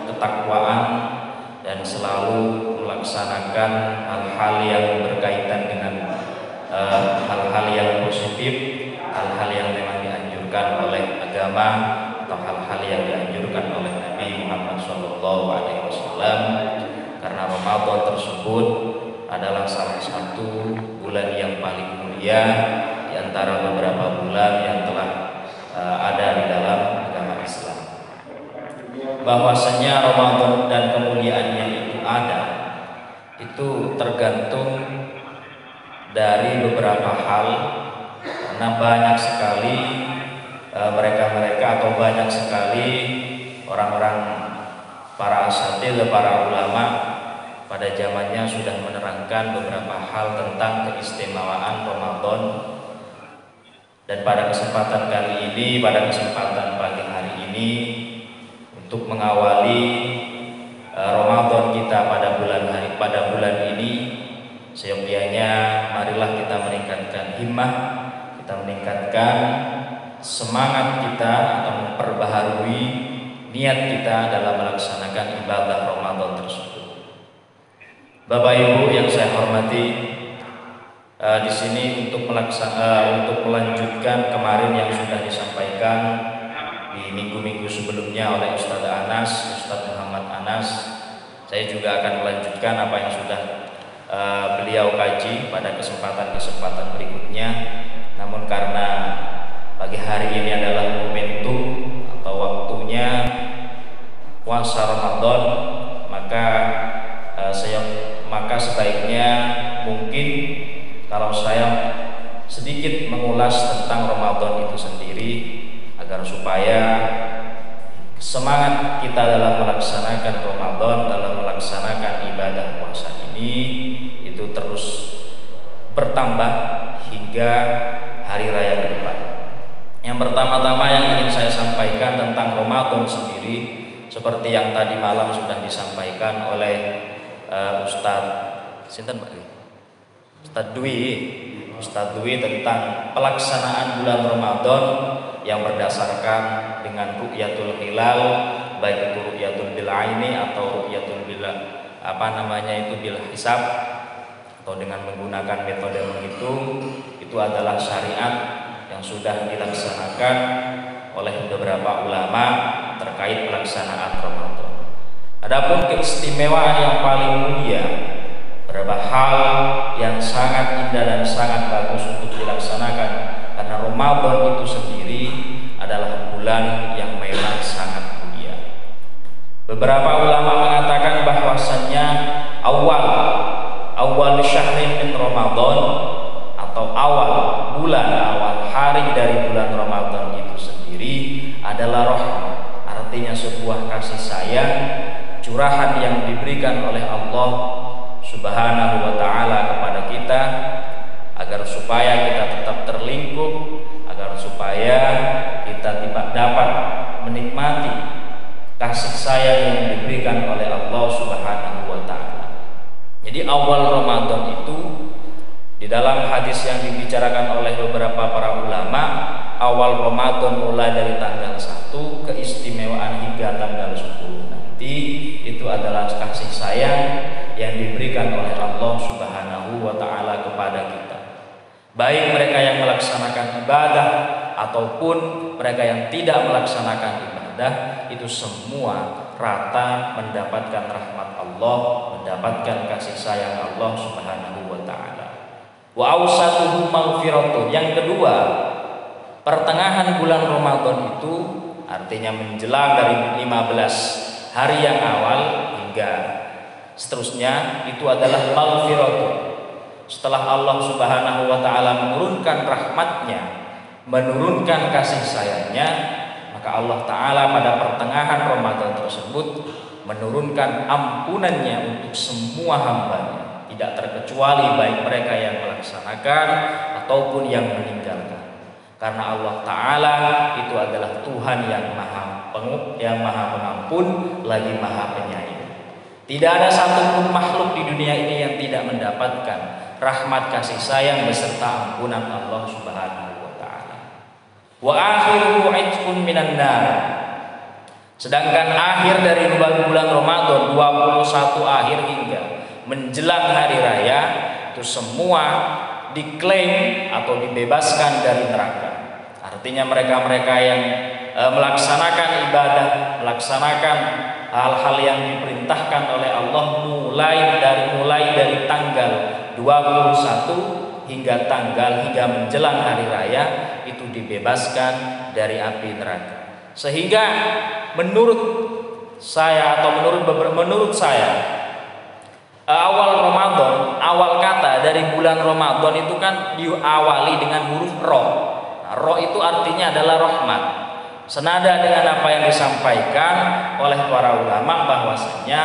ketakwaan dan selalu melaksanakan hal-hal yang berkaitan dengan hal-hal yang positif, hal-hal yang memang dianjurkan oleh agama atau hal-hal yang dianjurkan oleh Nabi Muhammad SAW. Karena Ramadan tersebut adalah salah satu bulan yang paling mulia di antara beberapa bulan yang telah ada di dalam agama Islam. Bahwasanya Ramadan dan kemuliaannya itu ada, itu tergantung dari beberapa hal, karena banyak sekali mereka-mereka atau banyak sekali orang-orang para asatidz, para ulama pada zamannya sudah menerangkan beberapa hal tentang keistimewaan Ramadan. Dan pada kesempatan kali ini, pada kesempatan pagi hari ini, untuk mengawali Ramadan kita pada bulan ini, seyogyanya marilah kita meningkatkan himmah, kita meningkatkan semangat kita atau memperbaharui niat kita dalam melaksanakan ibadah Ramadan tersebut. Bapak Ibu yang saya hormati, di sini untuk melanjutkan kemarin yang sudah disampaikan di minggu-minggu sebelumnya oleh Ustadz Muhammad Anas, saya juga akan melanjutkan apa yang sudah beliau kaji pada kesempatan berikutnya. Namun karena pagi hari ini adalah momentum atau waktunya puasa Ramadan, maka sebaiknya mungkin kalau saya sedikit mengulas tentang Ramadan itu sendiri, agar supaya semangat kita dalam melaksanakan Ramadan, dalam melaksanakan ibadah puasa ini itu terus bertambah hingga hari raya ke depan. Yang pertama-tama yang ingin saya sampaikan tentang Ramadan sendiri, seperti yang tadi malam sudah disampaikan oleh Ustadz Dwi tentang pelaksanaan bulan Ramadan yang berdasarkan dengan ru'yatul hilal, baik itu ru'yatul bil aini atau ru'yatul bil bil hisab, atau dengan menggunakan metode menghitung. Itu adalah syariat yang sudah dilaksanakan oleh beberapa ulama terkait pelaksanaan Ramadan. Adapun keistimewaan yang paling mulia, beberapa hal yang sangat indah dan sangat bagus untuk dilaksanakan, karena Ramadan itu sendiri adalah bulan yang memang sangat mulia. Beberapa ulama mengatakan bahwasannya awal syahrin min Ramadan, atau awal hari dari bulan Ramadan itu sendiri adalah rahmat, artinya sebuah kasih sayang, curahan yang diberikan oleh Allah Subhanahu wa ta'ala kepada kita, agar supaya kita tetap terlingkup, agar supaya kita dapat menikmati kasih sayang yang diberikan oleh Allah Subhanahu wa ta'ala. Jadi awal Ramadan itu, di dalam hadis yang dibicarakan oleh beberapa para ulama, awal Ramadan mulai dari tanggal 1, keistimewaan hingga tanggal 10 nanti, itu adalah kasih sayang yang diberikan oleh Allah Subhanahu wa ta'ala kepada kita, baik mereka yang melaksanakan ibadah ataupun mereka yang tidak melaksanakan ibadah, itu semua rata mendapatkan rahmat Allah, mendapatkan kasih sayang Allah Subhanahu wa ta'ala. Wa awsatuhu maghfiratun. Yang kedua, pertengahan bulan Ramadan itu, artinya menjelang dari 15 hari yang awal hingga seterusnya, itu adalah maghfiratun. Setelah Allah Subhanahu wa ta'ala menurunkan rahmatnya, menurunkan kasih sayangnya, maka Allah ta'ala pada pertengahan Ramadan tersebut menurunkan ampunannya untuk semua hambanya, tidak terkecuali baik mereka yang melaksanakan ataupun yang meninggalkan. Karena Allah ta'ala itu adalah Tuhan yang maha pengampun lagi maha penyayang. Tidak ada satupun makhluk di dunia ini yang tidak mendapatkan rahmat kasih sayang beserta ampunan Allah Subhanahu wa ta'ala. Wa akhiruhu 'itqun minan nar. Sedangkan akhir dari bulan Ramadan 21 akhir hingga menjelang hari raya itu semua diklaim atau dibebaskan dari neraka. Artinya mereka-mereka yang melaksanakan ibadah, melaksanakan hal-hal yang diperintahkan oleh Allah mulai dari tanggal 21 hingga menjelang hari raya itu dibebaskan dari api neraka. Sehingga menurut saya awal Ramadan, awal kata dari bulan Ramadan itu kan diawali dengan huruf ro. Ro itu artinya adalah rahmat. Senada dengan apa yang disampaikan oleh para ulama bahwasanya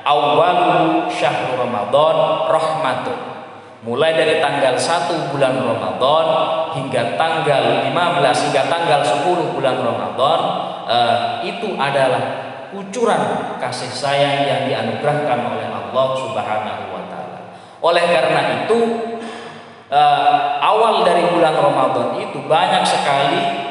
awwalu syahrul Ramadan rahmatun. Mulai dari tanggal 1 bulan Ramadan hingga tanggal 15 hingga tanggal 10 bulan Ramadan itu adalah kucuran kasih sayang yang dianugerahkan oleh Allah Subhanahu wa taala. Oleh karena itu awal dari bulan Ramadan itu banyak sekali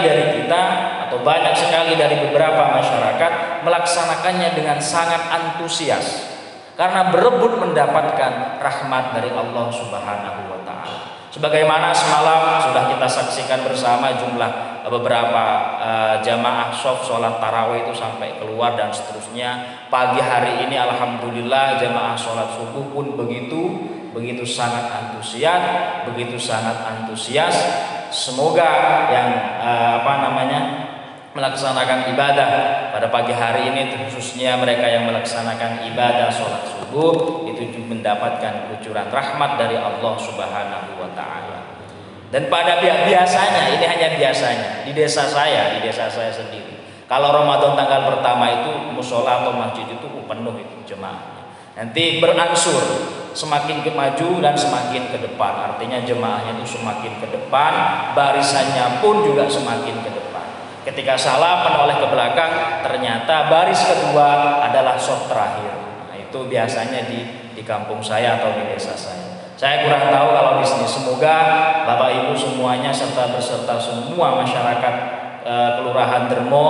dari kita atau banyak sekali dari beberapa masyarakat melaksanakannya dengan sangat antusias karena berebut mendapatkan rahmat dari Allah Subhanahu wa taala. Sebagaimana semalam sudah kita saksikan bersama jumlah beberapa jamaah sholat tarawih itu sampai keluar dan seterusnya. Pagi hari ini alhamdulillah jamaah sholat subuh pun begitu sangat antusias. Semoga yang melaksanakan ibadah pada pagi hari ini, khususnya mereka yang melaksanakan ibadah sholat subuh itu mendapatkan kucuran rahmat dari Allah Subhanahu wa taala. Dan pada biasanya, ini hanya biasanya, di desa saya sendiri, kalau Ramadan tanggal pertama itu musola atau masjid itu penuh itu jemaahnya. Nanti berangsur semakin maju dan semakin ke depan, artinya jemaahnya itu semakin ke depan, barisannya pun juga semakin ke depan. Ketika salah menoleh ke belakang, ternyata baris kedua adalah shaf terakhir. Nah, itu biasanya di kampung saya atau di desa saya. Saya kurang tahu kalau di sini. Semoga Bapak Ibu semuanya beserta semua masyarakat Kelurahan Dermo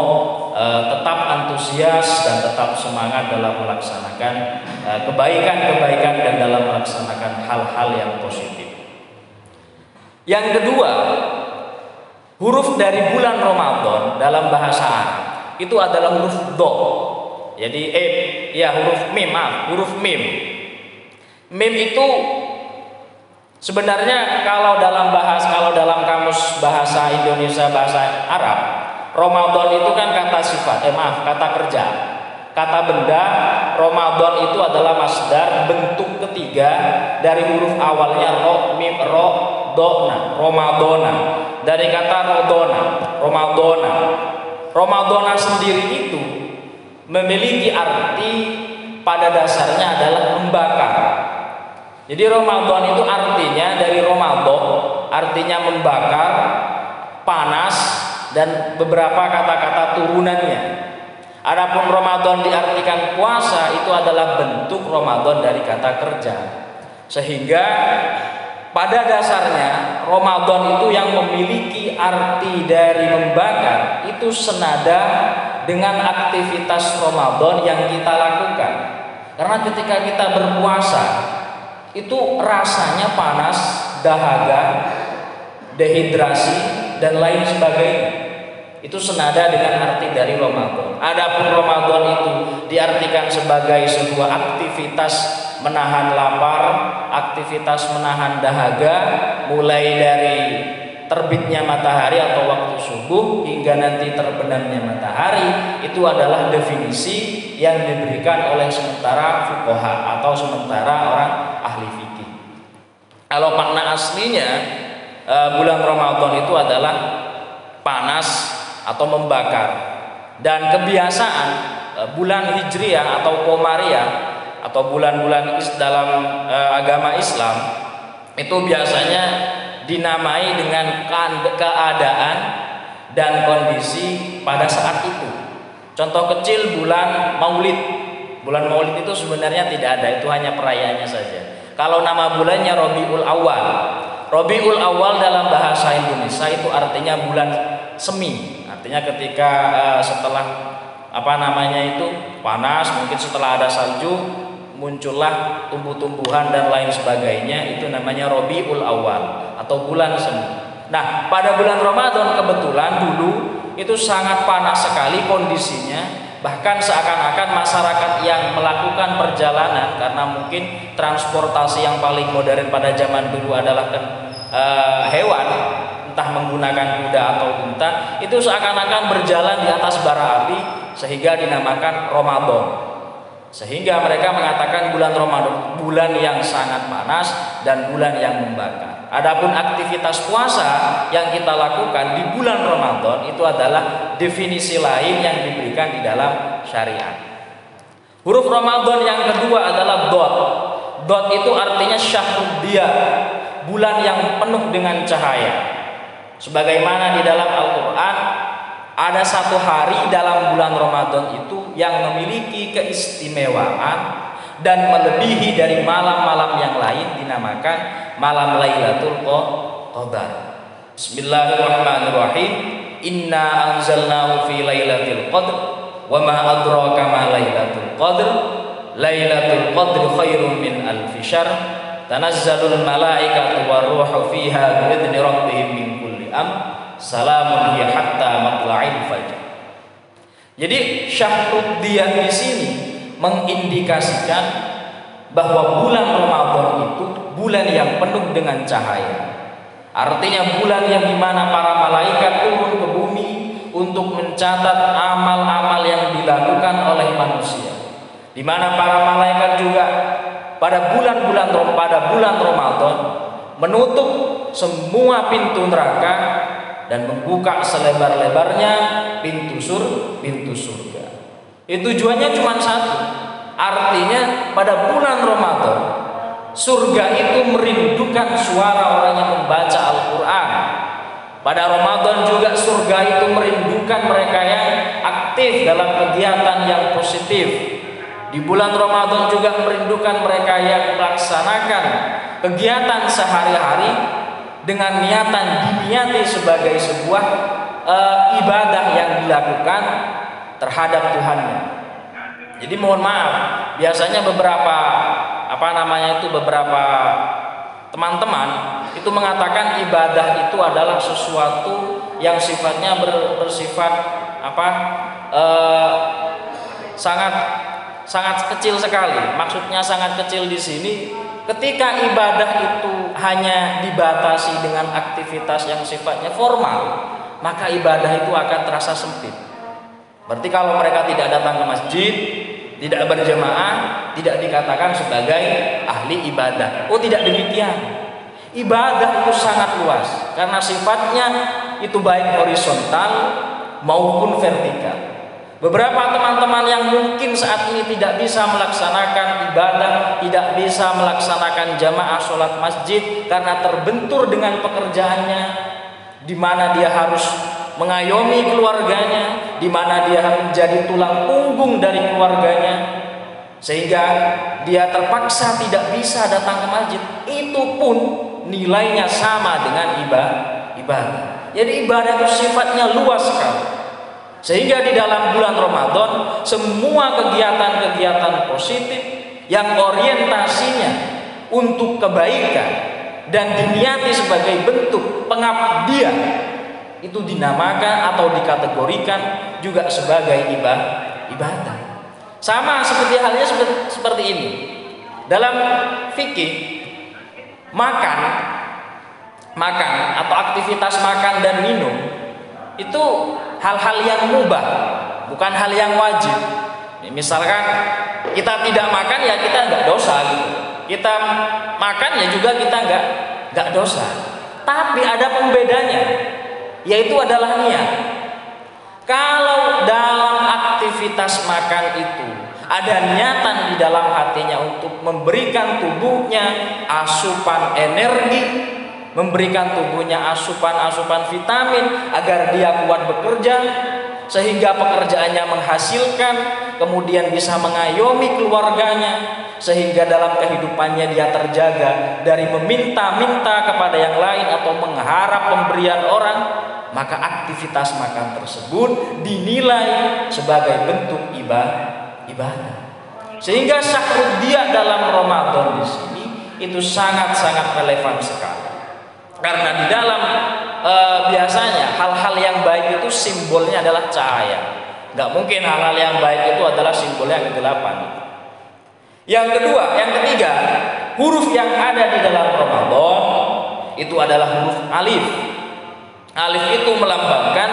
tetap antusias dan tetap semangat dalam melaksanakan kebaikan dan dalam melaksanakan hal-hal yang positif. Yang kedua, huruf dari bulan Ramadan dalam bahasa Arab itu adalah huruf do. Jadi huruf mim. Mim itu sebenarnya kalau dalam kamus bahasa Indonesia, bahasa Arab, Ramadan itu kan kata kerja, kata benda. Ramadan itu adalah masdar bentuk ketiga dari huruf awalnya ro, mim, ro, dona, Ramadona. Dari kata Ramadona sendiri itu memiliki arti pada dasarnya adalah membakar. Jadi Ramadan itu artinya dari Ramadan, artinya membakar, panas, dan beberapa kata-kata turunannya. Adapun Ramadan diartikan puasa itu adalah bentuk Ramadan dari kata kerja. Sehingga pada dasarnya Ramadan itu yang memiliki arti dari membakar itu senada dengan aktivitas Ramadan yang kita lakukan. Karena ketika kita berpuasa itu rasanya panas, dahaga, dehidrasi dan lain sebagainya. Itu senada dengan arti dari Ramadan. Adapun Ramadan itu diartikan sebagai sebuah aktivitas menahan lapar, aktivitas menahan dahaga, mulai dari terbitnya matahari atau waktu subuh hingga nanti terbenamnya matahari. Itu adalah definisi yang diberikan oleh sementara fuqaha atau sementara orang ahli fikih. Kalau makna aslinya bulan Ramadan itu adalah panas atau membakar, dan kebiasaan bulan Hijriah atau Komariah atau bulan-bulan dalam agama Islam itu biasanya dinamai dengan keadaan dan kondisi pada saat itu. Contoh kecil bulan Maulid. Bulan Maulid itu sebenarnya tidak ada, itu hanya perayaannya saja. Kalau nama bulannya Rabiul Awal. Rabiul Awal dalam bahasa Indonesia itu artinya bulan semi. Artinya ketika setelah panas, mungkin setelah ada salju muncullah tumbuh-tumbuhan dan lain sebagainya, itu namanya Rabiul Awal atau bulan semi. Nah, pada bulan Ramadan kebetulan dulu itu sangat panas sekali kondisinya, bahkan seakan-akan masyarakat yang melakukan perjalanan, karena mungkin transportasi yang paling modern pada zaman dulu adalah hewan, entah menggunakan kuda atau unta, itu seakan-akan berjalan di atas bara api, sehingga dinamakan Ramadan. Sehingga mereka mengatakan bulan Ramadan bulan yang sangat panas dan bulan yang membakar. Adapun aktivitas puasa yang kita lakukan di bulan Ramadan itu adalah definisi lain yang diberikan di dalam syariat. Huruf Ramadan yang kedua adalah dot. Dot itu artinya syahrud dia, bulan yang penuh dengan cahaya. Sebagaimana di dalam Al-Quran ada satu hari dalam bulan Ramadan itu yang memiliki keistimewaan dan melebihi dari malam-malam yang lain, dinamakan malam Lailatul Qadar. Bismillahirrahmanirrahim. Inna anzalnahu fi Lailatul Qadr wa ma adraka ma Lailatul Qadr. Lailatul Qadr khairum min alfi syahr. Tanazzalul malaikatu waruhu fiha bi'idzni rabbihim min kulli amr. Salamun hiya hatta matla'il fajr. Jadi syahrud dia di sini mengindikasikan bahwa bulan Ramadan itu bulan yang penuh dengan cahaya. Artinya bulan yang dimana para malaikat turun ke bumi untuk mencatat amal-amal yang dilakukan oleh manusia. Di mana para malaikat juga pada bulan Ramadan menutup semua pintu neraka dan membuka selebar-lebarnya pintu surga. Tujuannya cuma satu. Artinya pada bulan Ramadan surga itu merindukan suara orang yang membaca Al-Quran. Pada Ramadan juga surga itu merindukan mereka yang aktif dalam kegiatan yang positif. Di bulan Ramadan juga merindukan mereka yang melaksanakan kegiatan sehari-hari dengan diniati sebagai sebuah ibadah yang dilakukan terhadap Tuhannya. Jadi mohon maaf, biasanya beberapa teman-teman itu mengatakan ibadah itu adalah sesuatu yang sifatnya bersifat sangat kecil sekali. Maksudnya sangat kecil di sini, ketika ibadah itu hanya dibatasi dengan aktivitas yang sifatnya formal, maka ibadah itu akan terasa sempit. Berarti kalau mereka tidak datang ke masjid, tidak berjamaah, tidak dikatakan sebagai ahli ibadah. Oh, tidak demikian. Ibadah itu sangat luas karena sifatnya itu baik horizontal maupun vertikal. Beberapa teman-teman yang mungkin saat ini tidak bisa melaksanakan ibadah, tidak bisa melaksanakan jamaah sholat masjid karena terbentur dengan pekerjaannya, di mana dia harus mengayomi keluarganya, di mana dia menjadi tulang punggung dari keluarganya, sehingga dia terpaksa tidak bisa datang ke masjid. Itu pun nilainya sama dengan ibadah. Jadi ibadah itu sifatnya luas sekali. Sehingga di dalam bulan Ramadan semua kegiatan-kegiatan positif yang orientasinya untuk kebaikan dan diniati sebagai bentuk pengabdian itu dinamakan atau dikategorikan juga sebagai ibadah. Sama seperti halnya seperti ini. Dalam fikih makan atau aktivitas makan dan minum itu hal-hal yang mubah, bukan hal yang wajib. Misalkan kita tidak makan ya kita nggak dosa gitu. Kita makan ya juga kita nggak dosa. Tapi ada pembedanya, yaitu adalah niat. Kalau dalam aktivitas makan itu ada niatan di dalam hatinya untuk memberikan tubuhnya asupan energi, memberikan tubuhnya asupan vitamin agar dia kuat bekerja, sehingga pekerjaannya menghasilkan, kemudian bisa mengayomi keluarganya, sehingga dalam kehidupannya dia terjaga dari meminta-minta kepada yang lain atau mengharap pemberian orang. maka aktivitas makan tersebut dinilai sebagai bentuk ibadah. Sehingga syahrul dia dalam Ramadan di sini itu sangat-sangat relevan sekali. Karena di dalam biasanya hal-hal yang baik itu simbolnya adalah cahaya. Nggak mungkin hal-hal yang baik itu adalah simbolnya kegelapan. Yang ketiga, huruf yang ada di dalam Ramadan itu adalah huruf alif. Alif itu melambangkan,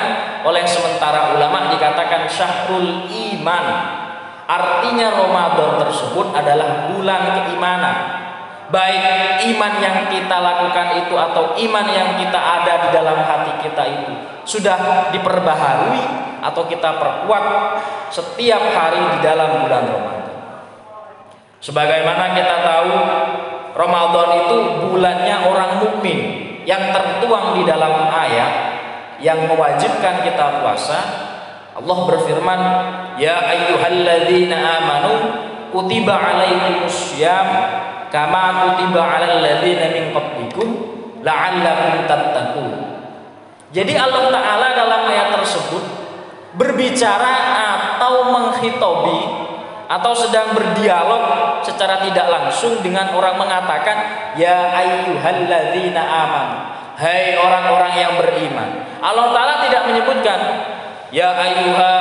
oleh sementara ulama dikatakan syahrul iman. Artinya Ramadan tersebut adalah bulan keimanan. Baik iman yang kita lakukan itu atau iman yang kita ada di dalam hati kita itu sudah diperbaharui atau kita perkuat setiap hari di dalam bulan Ramadan. Sebagaimana kita tahu, Ramadan itu bulannya orang mukmin, yang tertuang di dalam ayat yang mewajibkan kita puasa. Allah berfirman, ya ayyuhalladzina amanu kutiba alaikumussyam kama kutiba alal ladzina min qablikum la'allakum tattaqun. Jadi Allah Ta'ala dalam ayat tersebut berbicara atau menghitobi atau sedang berdialog secara tidak langsung dengan orang, mengatakan ya ayyuhalladzina amanu, hai orang-orang yang beriman. Allah Ta'ala tidak menyebutkan ya ayyuha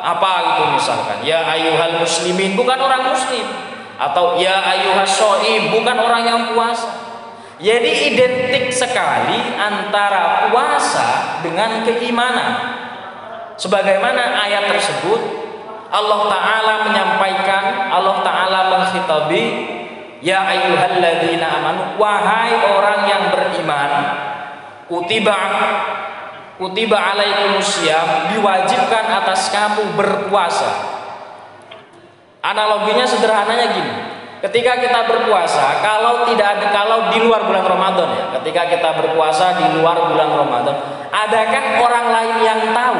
apa gitu misalkan, ya ayyuhal muslimin, bukan orang muslim, atau ya ayyuhas shaim, bukan orang yang puasa. Jadi identik sekali antara puasa dengan keimanan. Sebagaimana ayat tersebut Allah Ta'ala menyampaikan, Allah Ta'ala menghitabi ya ayyuhalladzina amanu, wahai orang yang beriman, kutiba alaikumussyam, diwajibkan atas kamu berpuasa. Analoginya sederhananya gini, ketika kita berpuasa, kalau di luar bulan Ramadan ya, ketika kita berpuasa di luar bulan Ramadan, adakah orang lain yang tahu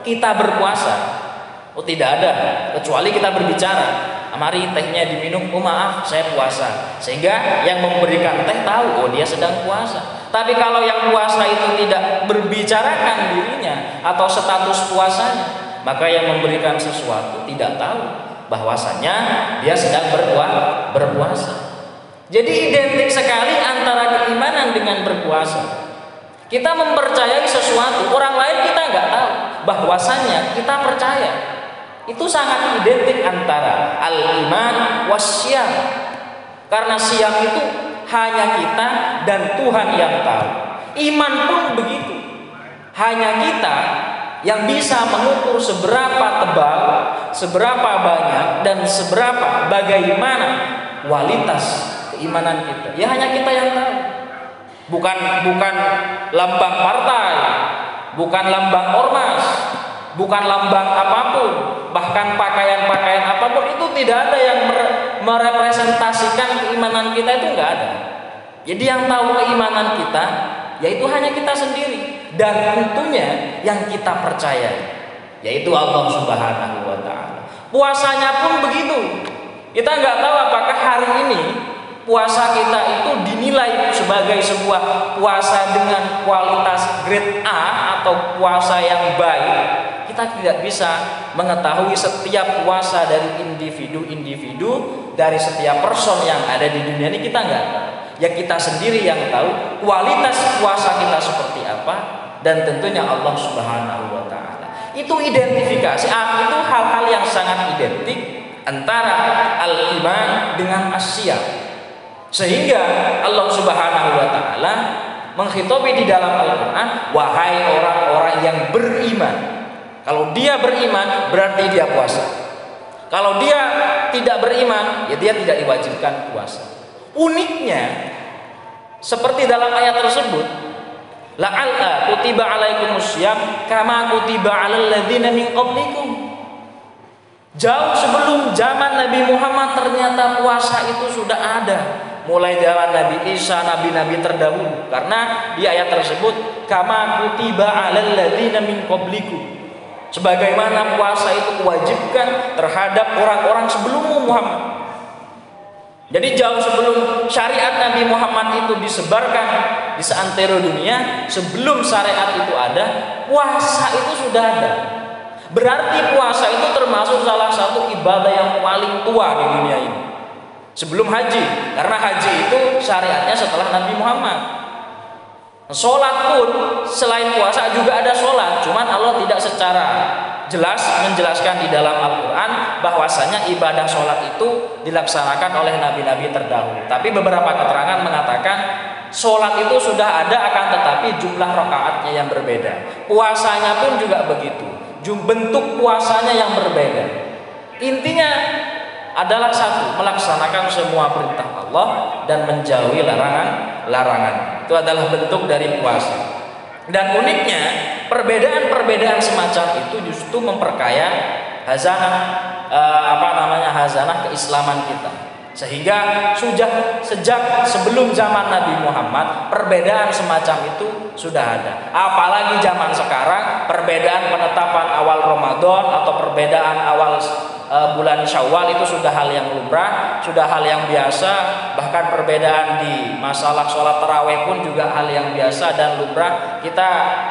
kita berpuasa? Oh tidak ada, kecuali kita berbicara, mari tehnya diminum, oh maaf saya puasa, sehingga yang memberikan teh tahu oh dia sedang puasa. Tapi kalau yang puasa itu tidak berbicarakan dirinya atau status puasanya, maka yang memberikan sesuatu tidak tahu bahwasanya dia sedang berpuasa. Jadi identik sekali antara keimanan dengan berpuasa. Kita mempercayai sesuatu, orang lain kita nggak tahu bahwasanya kita percaya. Itu sangat identik antara al-iman wasyam. Karena siam itu hanya kita dan Tuhan yang tahu. Iman pun begitu. Hanya kita yang bisa mengukur seberapa tebal, seberapa banyak, dan seberapa bagaimana kualitas keimanan kita. Ya hanya kita yang tahu. Bukan lambang partai, bukan lambang ormas, bukan lambang apapun, bahkan pakaian-pakaian apapun itu tidak ada yang merepresentasikan keimanan kita, itu enggak ada. Jadi yang tahu keimanan kita yaitu hanya kita sendiri, dan tentunya yang kita percaya yaitu Allah Subhanahu wa Ta'ala. Puasanya pun begitu. Kita nggak tahu apakah hari ini puasa kita itu dinilai sebagai sebuah puasa dengan kualitas grade A atau puasa yang baik. Kita tidak bisa mengetahui setiap puasa dari individu-individu, dari setiap person yang ada di dunia ini, kita nggak tahu. Ya kita sendiri yang tahu kualitas puasa kita seperti apa, dan tentunya Allah Subhanahu wa Ta'ala. Itu identifikasi, itu hal-hal yang sangat identik antara al-iman dengan asyam. Sehingga Allah Subhanahu wa Ta'ala menghitobi di dalam Al-Quran, wahai orang-orang yang beriman. Kalau dia beriman berarti dia puasa. Kalau dia tidak beriman, ya dia tidak diwajibkan puasa. Uniknya, seperti dalam ayat tersebut, la'alla kutiba alaikumussyam kama kutiba alal ladzina min qablikum. Jauh sebelum zaman Nabi Muhammad ternyata puasa itu sudah ada. Mulai zaman Nabi Isa, nabi-nabi terdahulu. Karena di ayat tersebut kama kutiba alal ladzina min qablikum, sebagaimana puasa itu diwajibkan terhadap orang-orang sebelummu Muhammad. Jadi jauh sebelum syariat Nabi Muhammad itu disebarkan di seantero dunia sebelum syariat itu ada, puasa itu sudah ada. Berarti puasa itu termasuk salah satu ibadah yang paling tua di dunia ini. Sebelum haji, karena haji itu syariatnya setelah Nabi Muhammad. Sholat pun selain puasa juga ada sholat, cuman Allah tidak secara jelas menjelaskan di dalam Al-Quran bahwasanya ibadah sholat itu dilaksanakan oleh nabi-nabi terdahulu. Tapi beberapa keterangan mengatakan sholat itu sudah ada, akan tetapi jumlah rakaatnya yang berbeda. Puasanya pun juga begitu, bentuk puasanya yang berbeda. Intinya adalah satu, melaksanakan semua perintah Allah dan menjauhi larangan. Itu adalah bentuk dari puasa. Dan uniknya, perbedaan-perbedaan semacam itu justru memperkaya hazanah keislaman kita. Sehingga sejak sebelum zaman Nabi Muhammad, perbedaan semacam itu sudah ada. Apalagi zaman sekarang, perbedaan penetapan awal Ramadan atau perbedaan awal bulan Syawal itu sudah hal yang lumrah, sudah hal yang biasa. Bahkan perbedaan di masalah sholat tarawih pun juga hal yang biasa dan lumrah. Kita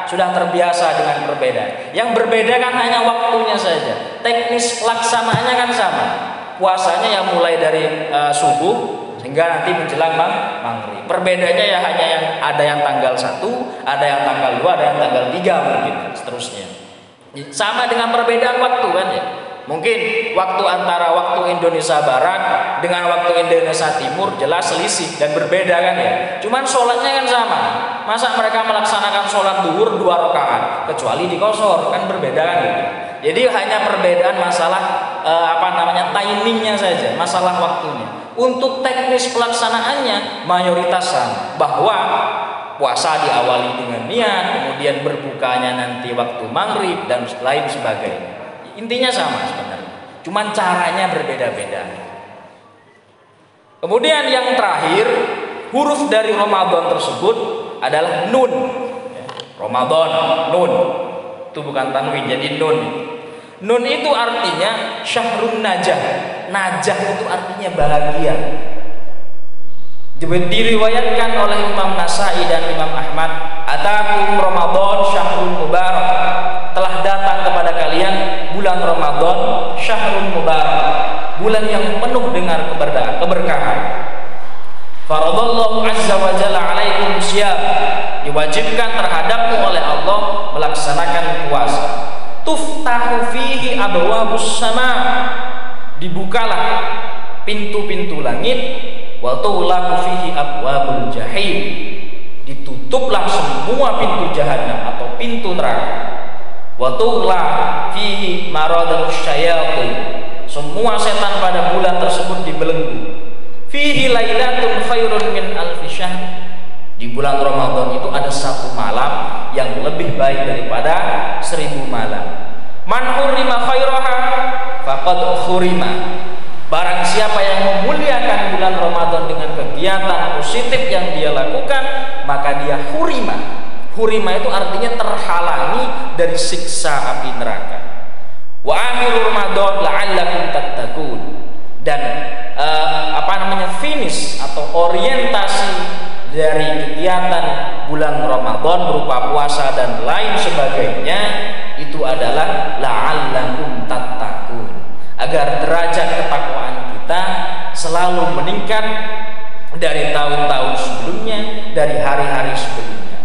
sudah terbiasa dengan perbedaan. Yang berbeda kan hanya waktunya saja. Teknis laksanaannya kan sama. Puasanya yang mulai dari subuh hingga nanti menjelang maghrib. Perbedaannya ya hanya yang ada yang tanggal 1, ada yang tanggal 2, ada yang tanggal 3 mungkin, seterusnya. Sama dengan perbedaan waktu kan ya. Mungkin waktu antara waktu Indonesia Barat dengan waktu Indonesia Timur jelas selisih dan berbeda kan ya. Cuman sholatnya kan sama. Masa mereka melaksanakan sholat duhur 2 rakaat kecuali di qashar, kan berbeda kan gitu. Jadi hanya perbedaan masalah timingnya saja, masalah waktunya. Untuk teknis pelaksanaannya mayoritas sama, bahwa puasa diawali dengan niat, kemudian berbukanya nanti waktu maghrib dan lain sebagainya. Intinya sama sebenarnya, cuman caranya berbeda-beda. Kemudian yang terakhir, huruf dari Ramadan tersebut adalah nun. Ramadan, nun. Itu bukan tanwin, jadi nun. Nun itu artinya syahrun najah. Najah itu artinya bahagia. Diriwayatkan oleh Imam Nasai dan Imam Ahmad, atakum Ramadan syahrun mubarak. Telah datang kepada kalian bulan Ramadan syahrun mubarak, bulan yang penuh dengan keberkahan. Faradallahu azza wa jalla alaikum syiyam, diwajibkan terhadapmu oleh Allah melaksanakan puasa. Tuftahu fihi abwabus sama, dibukalah pintu-pintu langit. Wa tughlaqu fihi abwabul jahim, ditutuplah semua pintu jahanam atau pintu neraka. Wa tughlaqu fihi maradus syayatin, semua setan pada bulan tersebut dibelenggu. Fihi lailatun khairun min alfi syahr, di bulan Ramadan itu ada 1 malam yang lebih baik daripada 1000 malam. Man hurima khairaha faqad khurima, barang siapa yang memuliakan bulan Ramadan dengan kegiatan positif yang dia lakukan, maka dia hurima. Hurima itu artinya terhalangi dari siksa api neraka. Wa akhir Ramadan la'allakum tattaqun, dan finish atau orientasi dari kegiatan bulan Ramadan berupa puasa dan lain sebagainya itu adalah la'allakum tattaqun, agar derajat ketakwaan kita selalu meningkat dari tahun-tahun sebelumnya, dari hari-hari sebelumnya.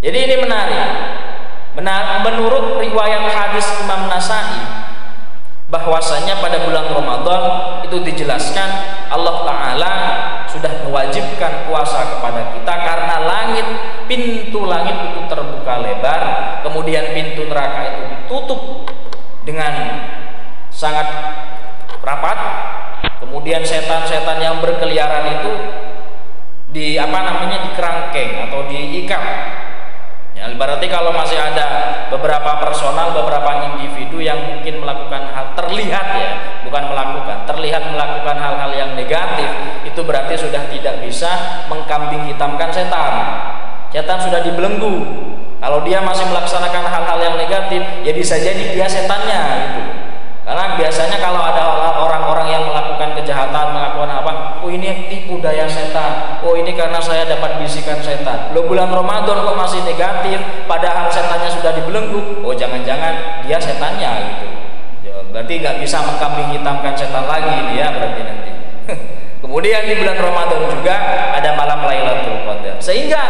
Jadi ini menarik. Menurut riwayat hadis Imam Nasai, bahwasanya pada bulan Ramadan itu dijelaskan Allah Ta'ala sudah mewajibkan puasa kepada kita karena pintu langit itu terbuka lebar, kemudian pintu neraka itu ditutup dengan sangat rapat, kemudian setan-setan yang berkeliaran itu dikerangkeng atau diikat. Ya, berarti kalau masih ada beberapa personal, beberapa individu yang mungkin melakukan hal terlihat melakukan hal-hal yang negatif, itu berarti sudah tidak bisa mengkambing hitamkan setan. Setan sudah dibelenggu. Kalau dia masih melaksanakan hal-hal yang negatif, ya bisa jadi dia setannya gitu. Karena biasanya kalau ada orang-orang yang melakukan melakukan kejahatan, melakukan apa? Oh ini tipu daya setan. Oh ini karena saya dapat bisikan setan. Lo bulan Ramadan kok masih negatif, padahal setannya sudah dibelenggu. Oh jangan-jangan dia setannya gitu. Ya, berarti nggak bisa mengkambing hitamkan setan lagi ini ya berarti nanti. Kemudian di bulan Ramadan juga ada malam Lailatul Qadar. Sehingga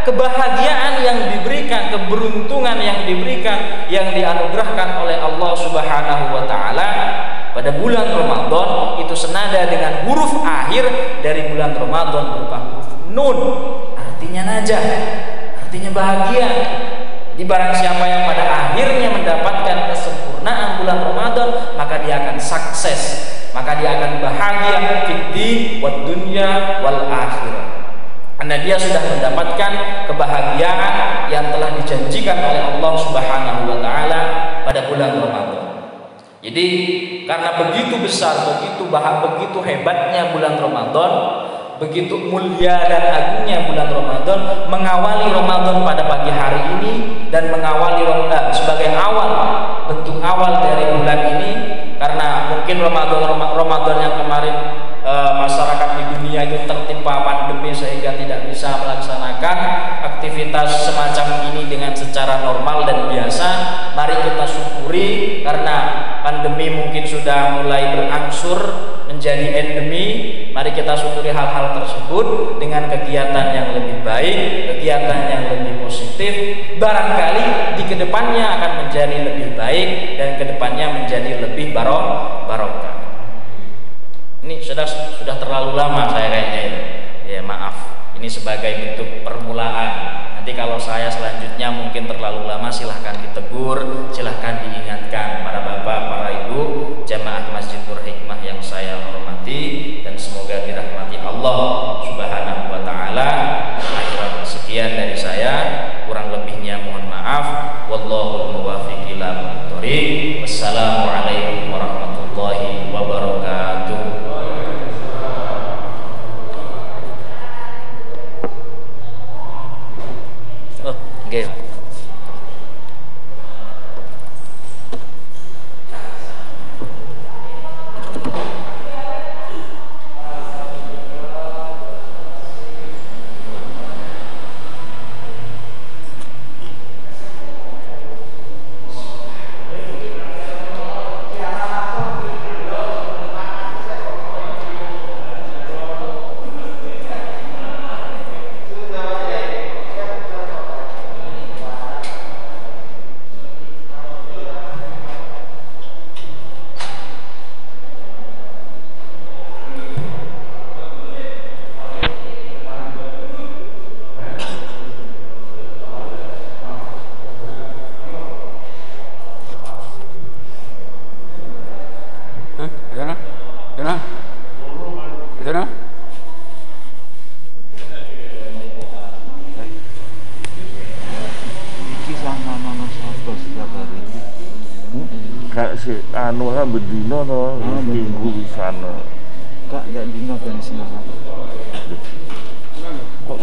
kebahagiaan yang diberikan, keberuntungan yang diberikan, yang dianugerahkan oleh Allah Subhanahu wa taala pada bulan Ramadan itu senada dengan huruf akhir dari bulan Ramadan berupa huruf nun. Artinya najah, artinya bahagia. Di barang siapa yang pada akhirnya mendapatkan kesempurnaan bulan Ramadan, maka dia akan sukses, maka dia akan bahagia fid wad dunya wal akhirah. Karena dia sudah mendapatkan kebahagiaan yang telah dijanjikan oleh Allah Subhanahu wa taala pada bulan Ramadan. Jadi karena begitu besar, begitu hebatnya bulan Ramadan, begitu mulia dan agungnya bulan Ramadan, mengawali Ramadan pada pagi hari ini dan mengawali Ramadan sebagai awal, bentuk awal dari bulan ini, karena mungkin Ramadan yang kemarin masyarakat di dunia itu tertimpa pandemi sehingga tidak bisa melaksanakan aktivitas semacam ini dengan secara normal dan biasa. Mari kita syukuri karena pandemi mungkin sudah mulai berangsur menjadi endemi. Mari kita syukuri hal-hal tersebut dengan kegiatan yang lebih baik, kegiatan yang lebih positif. Barangkali di kedepannya akan menjadi lebih baik dan kedepannya menjadi lebih barokah. Ini sudah terlalu lama saya kayaknya ya maaf. Ini sebagai bentuk permulaan. Nanti kalau saya selanjutnya mungkin terlalu lama, silahkan ditegur, silahkan diingatkan para bapak, para ibu, jamaah Masjid Nur Hikmah yang saya hormati, dan semoga dirahmati Allah Subhanahu wa taala. Akhiran sekian dari saya, kurang lebihnya mohon maaf. Wallahul muwaffiq ila thoriq. Wassalamualaikum warahmatullahi wabarakatuh. Okay. Anu kan berdino no, minggu bisa no. Kak, gak dino kan sih. Kok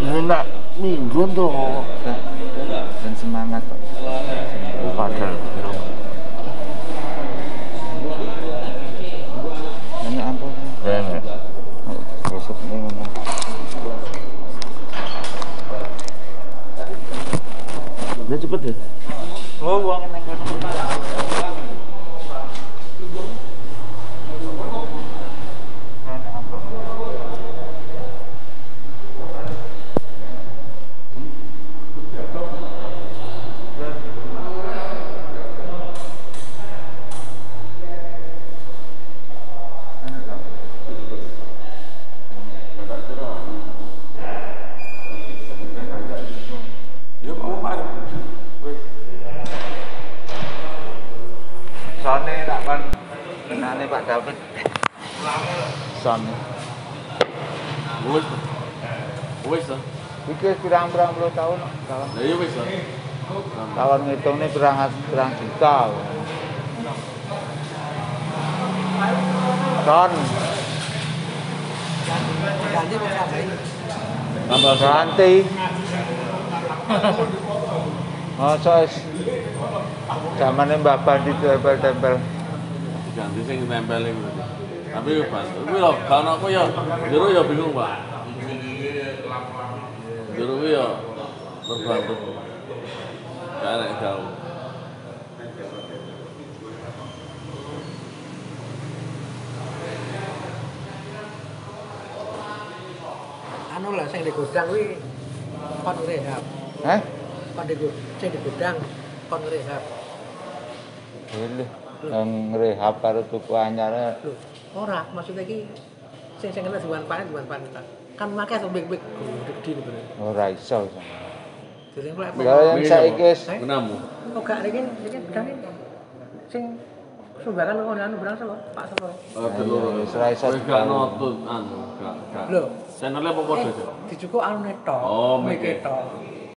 enak minggu tuh. Dan semangat kok. Padahal. Nanya apa? Enak. Besok nih ngomong. Udah cepet ya? Oh, uang yang kan. Sone tak kan kenane Pak David. Sone. Wes to. Iki pirang-pirang puluh tahun kawan. Lah iya wes to. Kawan ngitungnya pirang juta. Son. Ganti. Oh, sois. Zamane Mbah Bandi tempel-tempel. Ganti sing nempel berarti. Tapi yo bantu. Kuwi lho, gak ono aku yo jero yo bingung, Pak. Jero kuwi yo terbantu. Gak enak jauh. Anu lah sing di gudang kuwi kon rehab. Hah? Kon sing di gudang kon rehab. Ini yang rehab karo tuku anyar. Lho, ora maksudnya iki sing kena duwan panen kan make sobek-bek gede bener. Ora iso. Jadi mulai Ya yang saiki wis Menamu. kok gak iki gudang sing sumbangan anu berang sapa? Pak sapa? Telur. wis ora iso. Wis gak nutut anu, gak. Lho, Channelnya apa padha, Cuk? dijukuk anu netok. Oh, mic mic. tok.